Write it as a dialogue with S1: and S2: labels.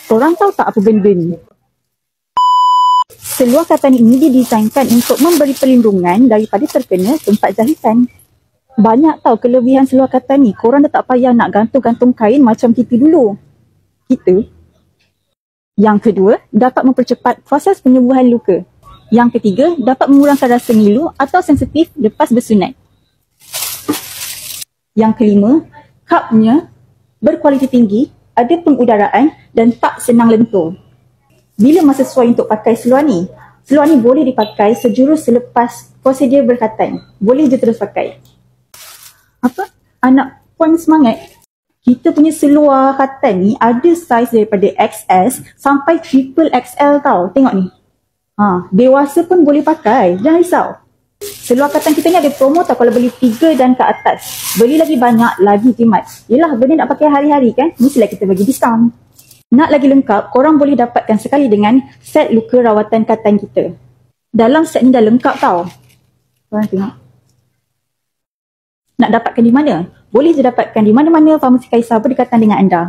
S1: Korang tahu tak apa benda ni? Seluar katan ini didesainkan untuk memberi perlindungan daripada terkena tempat jahitan. Banyak tahu kelebihan seluar katan ni. Korang dah tak payah nak gantung-gantung kain macam kita dulu. Yang kedua, dapat mempercepat proses penyembuhan luka. Yang ketiga, dapat mengurangkan rasa ngilu atau sensitif lepas bersunat. Yang kelima, kapnya berkualiti tinggi, ada pengudaraan dan tak senang lentur. Bila masa sesuai untuk pakai seluar ni? Seluar ni boleh dipakai sejurus selepas prosedur berkatan. Boleh je terus pakai. Apa? Anak puan semangat? Kita punya seluar katan ni ada saiz daripada XS sampai triple XL tau. Tengok ni. Dewasa pun boleh pakai. Jangan risau. Seluar katan kita ni ada promo tau kalau beli 3 dan ke atas. Beli lagi banyak, lagi jimat. Yelah, benda nak pakai hari-hari kan? Mestilah kita bagi diskaun. Nak lagi lengkap, korang boleh dapatkan sekali dengan set luka rawatan katan kita. Dalam set ni dah lengkap tau. Korang tengok. Nak dapatkan di mana? Boleh je dapatkan di mana-mana farmasi Kaisar berdekatan dengan anda.